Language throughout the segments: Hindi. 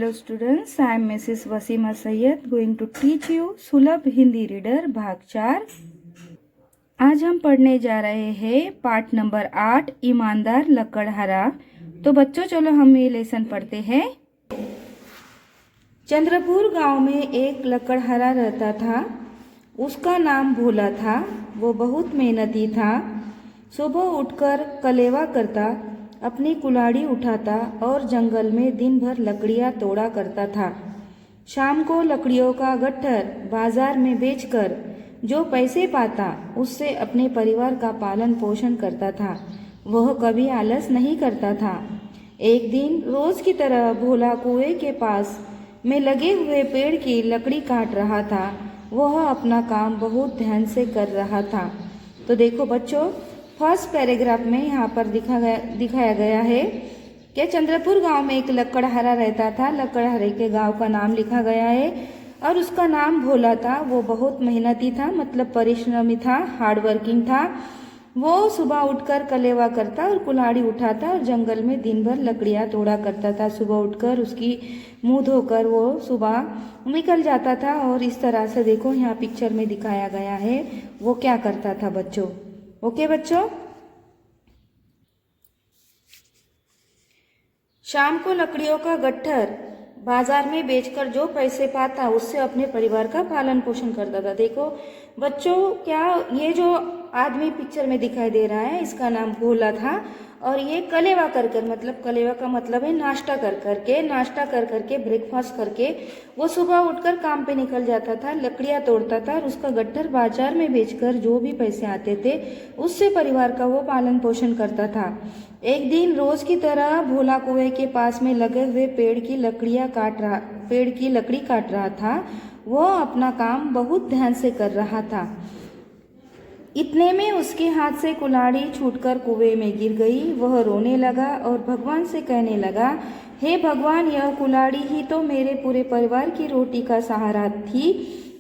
Hello students, I am Mrs. Wasima Sayyed going to teach you सुलभ हिंदी रीडर भाग 4। आज हम पढ़ने जा रहे हैं पाठ नंबर 8 ईमानदार लकड़हारा। तो बच्चों चलो हम ये लेसन पढ़ते हैं। चंद्रपुर गांव में एक लकड़हारा रहता था। उसका नाम भोला था। वो बहुत मेहनती था। सुबह उठकर कलेवा करता, अपनी कुल्हाड़ी उठाता और जंगल में दिन भर लकड़ियाँ तोड़ा करता था। शाम को लकड़ियों का गट्ठर बाजार में बेचकर जो पैसे पाता उससे अपने परिवार का पालन पोषण करता था। वह कभी आलस नहीं करता था। एक दिन रोज की तरह भोला कुएं के पास में लगे हुए पेड़ की लकड़ी काट रहा था। वह अपना काम बहुत ध्यान से कर रहा था। तो देखो बच्चों, फर्स्ट पैराग्राफ में यहाँ पर दिखाया गया है कि चंद्रपुर गांव में एक लकड़हारा रहता था। लकड़हारे के गांव का नाम लिखा गया है और उसका नाम भोला था। वो बहुत मेहनती था, मतलब परिश्रमी था, हार्ड वर्किंग था। वो सुबह उठकर कलेवा करता और कुल्हाड़ी उठाता और जंगल में दिन भर लकड़ियाँ तोड़ा करता था। सुबह उठकर उसकी मुंह धोकर वो सुबह निकल जाता था और इस तरह से देखो यहाँ पिक्चर में दिखाया गया है वो क्या करता था बच्चों। ओके बच्चों, शाम को लकड़ियों का गट्ठर बाजार में बेचकर जो पैसे पाता उससे अपने परिवार का पालन पोषण करता था। देखो बच्चों, क्या ये जो आदमी पिक्चर में दिखाई दे रहा है इसका नाम भोला था और ये कलेवा कर मतलब कलेवा का मतलब है नाश्ता करके ब्रेकफास्ट करके वो सुबह उठकर काम पे निकल जाता था, लकड़ियाँ तोड़ता था और उसका गट्ठर बाजार में बेचकर जो भी पैसे आते थे उससे परिवार का वो पालन पोषण करता था। एक दिन रोज की तरह भोला कुएं के पास में लगे हुए पेड़ की लकड़ी काट रहा था। वह अपना काम बहुत ध्यान से कर रहा था। इतने में उसके हाथ से कुल्हाड़ी छूटकर कुएं में गिर गई। वह रोने लगा और भगवान से कहने लगा, हे भगवान, यह कुल्हाड़ी ही तो मेरे पूरे परिवार की रोटी का सहारा थी।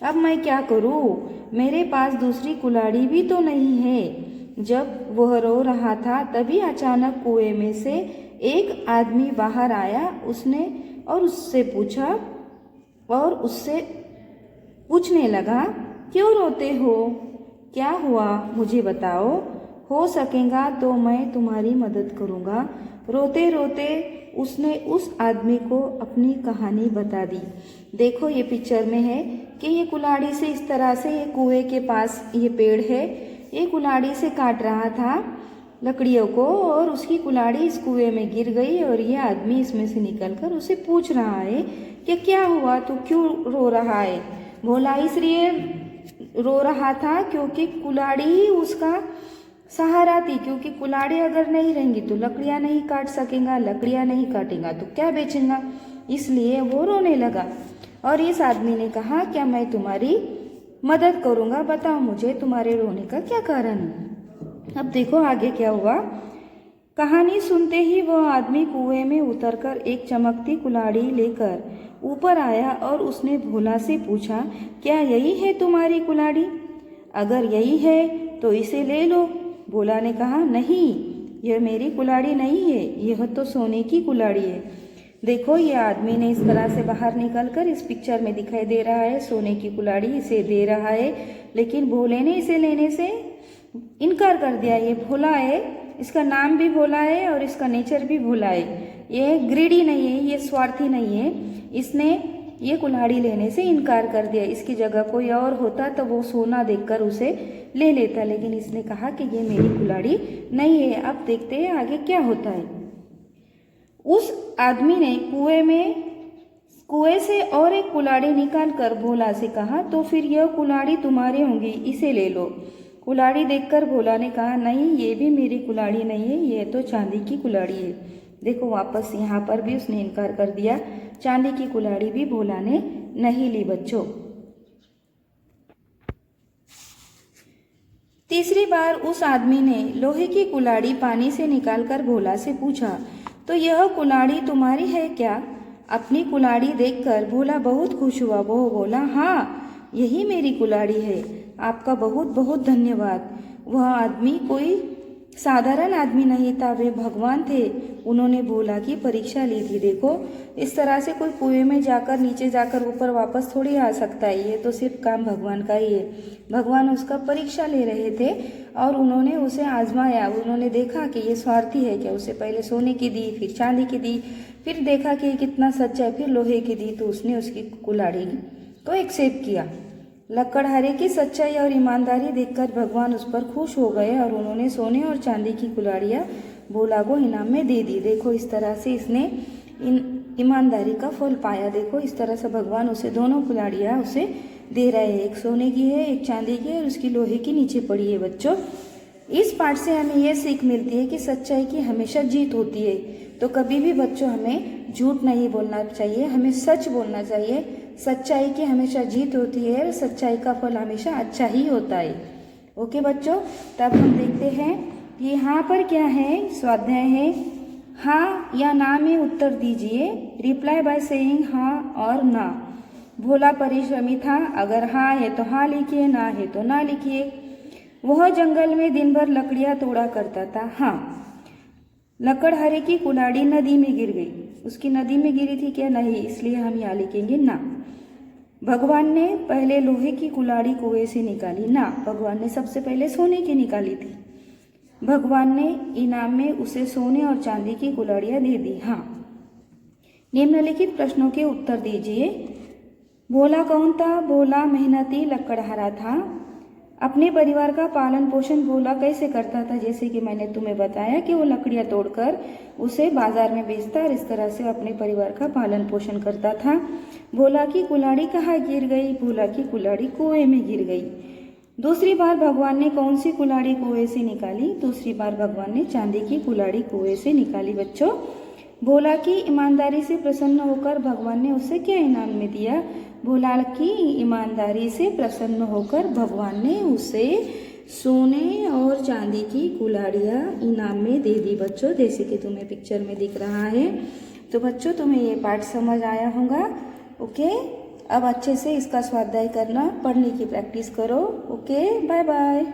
अब मैं क्या करूं? मेरे पास दूसरी कुल्हाड़ी भी तो नहीं है। जब वह रो रहा था तभी अचानक कुएं में से एक आदमी बाहर आया। उससे पूछने लगा, क्यों रोते हो? क्या हुआ मुझे बताओ, हो सकेगा तो मैं तुम्हारी मदद करूँगा। रोते रोते उसने उस आदमी को अपनी कहानी बता दी। देखो ये पिक्चर में है कि ये कुल्हाड़ी से इस तरह से, ये कुएं के पास ये पेड़ है, ये कुल्हाड़ी से काट रहा था लकड़ियों को और उसकी कुल्हाड़ी इस कुएं में गिर गई और ये आदमी इसमें से निकलकर उसे पूछ रहा है कि क्या हुआ, तू क्यों रो रहा है? भोला इसलिए रो रहा था क्योंकि कुल्हाड़ी ही उसका सहारा थी, क्योंकि कुल्हाड़ी अगर नहीं रहेंगी तो लकड़ियाँ नहीं काट सकेगा, लकड़ियाँ नहीं काटेगा तो क्या बेचेगा, इसलिए वो रोने लगा। और इस आदमी ने कहा, क्या मैं तुम्हारी मदद करूँगा, बताओ मुझे तुम्हारे रोने का क्या कारण है। अब देखो आगे क्या हुआ। कहानी सुनते ही वह आदमी कुएं में उतरकर एक चमकती कुल्हाड़ी लेकर ऊपर आया और उसने भोला से पूछा, क्या यही है तुम्हारी कुल्हाड़ी? अगर यही है तो इसे ले लो। भोला ने कहा, नहीं, यह मेरी कुल्हाड़ी नहीं है, यह तो सोने की कुल्हाड़ी है। देखो ये आदमी ने इस तरह से बाहर निकलकर इस पिक्चर में दिखाई दे रहा है सोने की कुल्हाड़ी इसे दे रहा है, लेकिन भोले ने इसे लेने से इनकार कर दिया। ये भोला है, इसका नाम भी भोला है और इसका नेचर भी भोला है। ये ग्रीडी नहीं है, ये स्वार्थी नहीं है। इसने ये कुल्हाड़ी लेने से इनकार कर दिया। इसकी जगह कोई और होता तो वो सोना देखकर उसे ले लेता, लेकिन इसने कहा कि ये मेरी कुल्हाड़ी नहीं है। अब देखते हैं आगे क्या होता है। उस आदमी ने कुएं से और एक कुल्हाड़ी निकाल कर भोला से कहा, तो फिर यह कुल्हाड़ी तुम्हारी होगी, इसे ले लो। कुल्हाड़ी देखकर भोला ने कहा, नहीं, ये भी मेरी कुल्हाड़ी नहीं है, ये तो चांदी की कुल्हाड़ी है। देखो वापस यहाँ पर भी उसने इनकार कर दिया। चांदी की कुल्हाड़ी भी भोला ने नहीं ली बच्चों। तीसरी बार उस आदमी ने लोहे की कुल्हाड़ी पानी से निकालकर भोला से पूछा, तो यह कुल्हाड़ी तुम्हारी है क्या? अपनी कुल्हाड़ी देखकर भोला बहुत खुश हुआ। वो बोला, हाँ, यही मेरी कुल्हाड़ी है, आपका बहुत बहुत धन्यवाद। वह आदमी कोई साधारण आदमी नहीं था, वे भगवान थे। उन्होंने भोला की परीक्षा ली थी। देखो, इस तरह से कोई कुएं में जाकर नीचे जाकर ऊपर वापस थोड़ी आ सकता है। ये तो सिर्फ काम भगवान का ही है। भगवान उसका परीक्षा ले रहे थे और उन्होंने उसे आजमाया। उन्होंने देखा कि ये स्वार्थी है क्या। उसे पहले सोने की दी, फिर चांदी की दी, फिर देखा कि कितना सच्चा है, फिर लोहे की दी, तो उसने उसकी कुल्हाड़ी को एक्सेप्ट किया। लकड़हारे की सच्चाई और ईमानदारी देखकर भगवान उस पर खुश हो गए और उन्होंने सोने और चांदी की कुल्हाड़ियाँ भोला को इनाम में दे दी। देखो, इस तरह से इसने ईमानदारी का फल पाया। देखो, इस तरह से भगवान उसे दोनों कुल्हाड़ियाँ उसे दे रहे हैं। एक सोने की है, एक चांदी की है और उसकी लोहे की नीचे पड़ी है। बच्चों, इस पाठ से हमें यह सीख मिलती है कि सच्चाई की हमेशा जीत होती है। तो कभी भी बच्चों हमें झूठ नहीं बोलना चाहिए, हमें सच बोलना चाहिए। सच्चाई की हमेशा जीत होती है, सच्चाई का फल हमेशा अच्छा ही होता है। ओके बच्चों, तब हम देखते हैं कि यहाँ पर क्या है। स्वाध्याय है, हाँ या ना में उत्तर दीजिए। रिप्लाई बाय सेइंग हाँ और ना। भोला परिश्रमी था। अगर हाँ है तो हाँ लिखिए, ना है तो ना लिखिए। वह जंगल में दिन भर लकड़ियाँ तोड़ा करता था। हाँ। लकड़हारे की कुल्हाड़ी नदी में गिर गई। उसकी नदी में गिरी थी क्या? नहीं, इसलिए हम यहाँ लिखेंगे ना। भगवान ने पहले लोहे की कुल्हाड़ी कुएं से निकाली। ना, भगवान ने सबसे पहले सोने की निकाली थी। भगवान ने इनाम में उसे सोने और चांदी की कुल्हाड़ियाँ दे दी। हाँ। निम्नलिखित प्रश्नों के उत्तर दीजिए। भोला कौन था? भोला मेहनती लकड़हारा था। अपने परिवार का पालन पोषण भोला कैसे करता था? जैसे कि मैंने तुम्हें बताया कि वो लकड़ियाँ तोड़कर उसे बाजार में बेचता और इस तरह से अपने परिवार का पालन पोषण करता था। भोला की कुल्हाड़ी कहाँ गिर गई? भोला की कुल्हाड़ी कुएं में गिर गई। दूसरी बार भगवान ने कौन सी कुल्हाड़ी कुएं से निकाली? दूसरी बार भगवान ने चांदी की कुल्हाड़ी कुएं से निकाली। बच्चों, भोला की ईमानदारी से प्रसन्न होकर भगवान ने उसे क्या इनाम में दिया? भोला की ईमानदारी से प्रसन्न होकर भगवान ने उसे सोने और चांदी की कुल्हाड़ियाँ इनाम में दे दी। बच्चों, जैसे कि तुम्हें पिक्चर में दिख रहा है। तो बच्चों, तुम्हें ये पाठ समझ आया होगा। ओके, अब अच्छे से इसका स्वाध्याय करना, पढ़ने की प्रैक्टिस करो। Okay, bye bye.